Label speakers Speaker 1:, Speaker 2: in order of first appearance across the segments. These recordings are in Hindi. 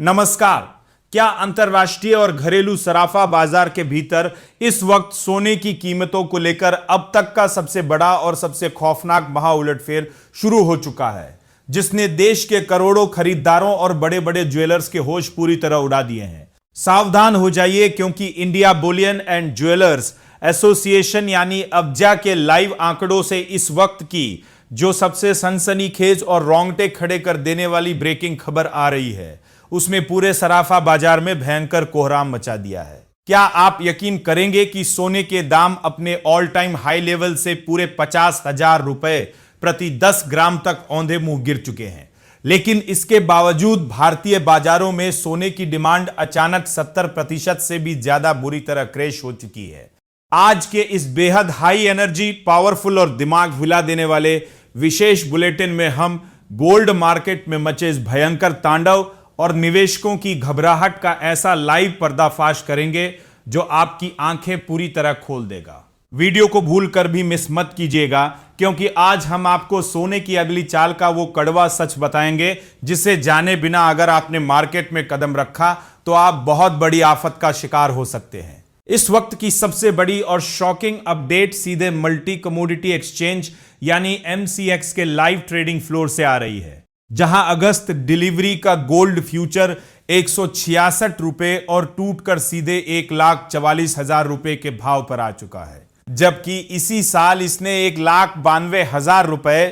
Speaker 1: नमस्कार। क्या अंतर्राष्ट्रीय और घरेलू सराफा बाजार के भीतर इस वक्त सोने की कीमतों को लेकर अब तक का सबसे बड़ा और सबसे खौफनाक महाउलटफेर शुरू हो चुका है, जिसने देश के करोड़ों खरीदारों और बड़े बड़े ज्वेलर्स के होश पूरी तरह उड़ा दिए हैं। सावधान हो जाइए, क्योंकि India Boolean and jewellers association यानी अब्जा के लाइव आंकड़ों से इस वक्त की जो सबसे सनसनीखेज और रोंगटे खड़े कर देने वाली ब्रेकिंग खबर आ रही है, उसमें पूरे सराफा बाजार में भयंकर कोहराम मचा दिया है। क्या आप यकीन करेंगे कि सोने के दाम अपने ऑल टाइम हाई लेवल से पूरे 50,000 रुपए प्रति 10 ग्राम तक औंधे मुंह गिर चुके हैं, लेकिन इसके बावजूद भारतीय बाजारों में सोने की डिमांड अचानक 70% से भी ज्यादा बुरी तरह क्रैश हो चुकी है। आज के इस बेहद हाई एनर्जी, पावरफुल और दिमाग हिला देने वाले विशेष बुलेटिन में हम गोल्ड मार्केट में मचे इस भयंकर तांडव और निवेशकों की घबराहट का ऐसा लाइव पर्दाफाश करेंगे जो आपकी आंखें पूरी तरह खोल देगा। वीडियो को भूलकर भी मिस मत कीजिएगा, क्योंकि आज हम आपको सोने की अगली चाल का वो कड़वा सच बताएंगे जिसे जाने बिना अगर आपने मार्केट में कदम रखा तो आप बहुत बड़ी आफत का शिकार हो सकते हैं। इस वक्त की सबसे बड़ी और शॉकिंग अपडेट सीधे मल्टी कमोडिटी एक्सचेंज यानी MCX के लाइव ट्रेडिंग फ्लोर से आ रही है, जहां अगस्त डिलीवरी का गोल्ड फ्यूचर 166 रुपए और टूटकर सीधे 1,44,000 रुपए के भाव पर आ चुका है, जबकि इसी साल इसने 1,92,000 रुपए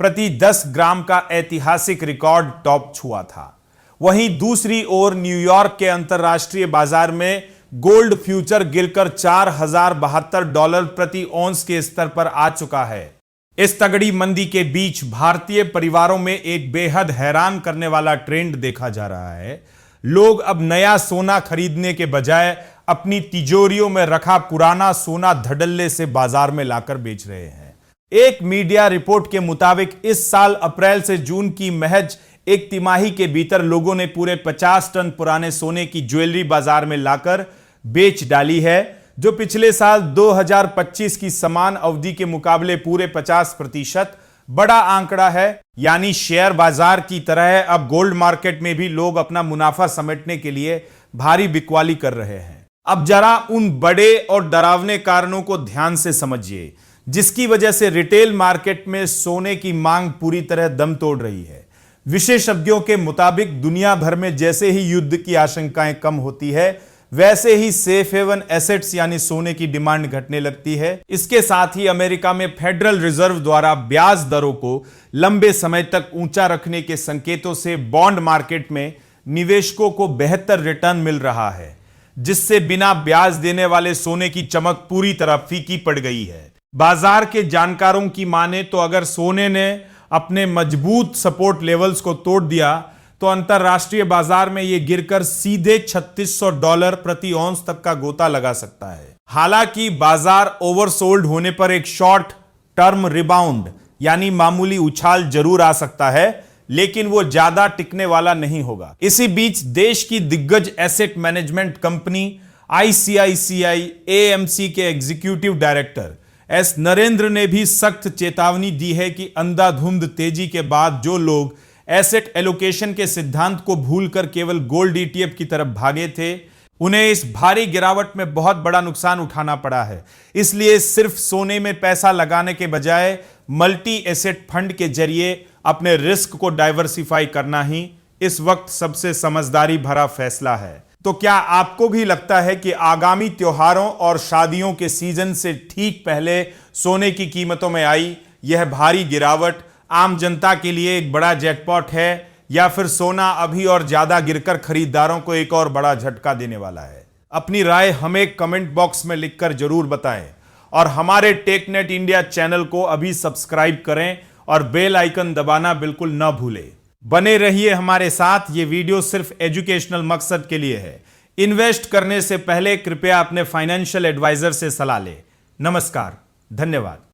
Speaker 1: प्रति 10 ग्राम का ऐतिहासिक रिकॉर्ड टॉप छुआ था। वहीं दूसरी ओर न्यूयॉर्क के अंतरराष्ट्रीय बाजार में गोल्ड फ्यूचर गिरकर $4,072 प्रति औंस के स्तर पर आ चुका है। इस तगड़ी मंदी के बीच भारतीय परिवारों में एक बेहद हैरान करने वाला ट्रेंड देखा जा रहा है। लोग अब नया सोना खरीदने के बजाय अपनी तिजोरियों में रखा पुराना सोना धड़ल्ले से बाजार में लाकर बेच रहे हैं। एक मीडिया रिपोर्ट के मुताबिक इस साल अप्रैल से जून की महज एक तिमाही के भीतर लोगों ने पूरे 50 टन पुराने सोने की ज्वेलरी बाजार में लाकर बेच डाली है, जो पिछले साल 2025 की समान अवधि के मुकाबले पूरे 50% बड़ा आंकड़ा है। यानी शेयर बाजार की तरह अब गोल्ड मार्केट में भी लोग अपना मुनाफा समेटने के लिए भारी बिकवाली कर रहे हैं। अब जरा उन बड़े और डरावने कारणों को ध्यान से समझिए, जिसकी वजह से रिटेल मार्केट में सोने की मांग पूरी तरह दम तोड़ रही है। विशेषज्ञों के मुताबिक दुनिया भर में जैसे ही युद्ध की आशंकाएं कम होती है, वैसे ही सेफ हेवन एसेट्स यानी सोने की डिमांड घटने लगती है। इसके साथ ही अमेरिका में फेडरल रिजर्व द्वारा ब्याज दरों को लंबे समय तक ऊंचा रखने के संकेतों से बॉन्ड मार्केट में निवेशकों को बेहतर रिटर्न मिल रहा है, जिससे बिना ब्याज देने वाले सोने की चमक पूरी तरह फीकी पड़ गई है। बाजार के जानकारों की माने तो अगर सोने ने अपने मजबूत सपोर्ट लेवल्स को तोड़ दिया तो अंतरराष्ट्रीय बाजार में यह गिरकर सीधे $3,600 प्रति औंस तक का गोता लगा सकता है। हालांकि बाजार ओवरसोल्ड होने पर एक शॉर्ट टर्म रिबाउंड यानी मामूली उछाल जरूर आ सकता है, लेकिन वो ज्यादा टिकने वाला नहीं होगा। इसी बीच देश की दिग्गज asset management company ICICI AMC के एग्जीक्यूटिव डायरेक्टर S नरेंद्र ने भी सख्त चेतावनी दी है कि अंधाधुंध तेजी के बाद जो लोग एसेट एलोकेशन के सिद्धांत को भूलकर केवल गोल्ड ETF की तरफ भागे थे, उन्हें इस भारी गिरावट में बहुत बड़ा नुकसान उठाना पड़ा है। इसलिए सिर्फ सोने में पैसा लगाने के बजाय मल्टी एसेट फंड के जरिए अपने रिस्क को डाइवर्सिफाई करना ही इस वक्त सबसे समझदारी भरा फैसला है। तो क्या आपको भी लगता है कि आगामी त्योहारों और शादियों के सीजन से ठीक पहले सोने की कीमतों में आई यह भारी गिरावट आम जनता के लिए एक बड़ा जैकपॉट है, या फिर सोना अभी और ज्यादा गिरकर खरीदारों को एक और बड़ा झटका देने वाला है? अपनी राय हमें कमेंट बॉक्स में लिखकर जरूर बताएं और हमारे टेकनेट इंडिया चैनल को अभी सब्सक्राइब करें और बेल आइकन दबाना बिल्कुल न भूलें। बने रहिए हमारे साथ। ये वीडियो सिर्फ एजुकेशनल मकसद के लिए है। इन्वेस्ट करने से पहले कृपया अपने फाइनेंशियल एडवाइजर से सलाह लें। नमस्कार, धन्यवाद।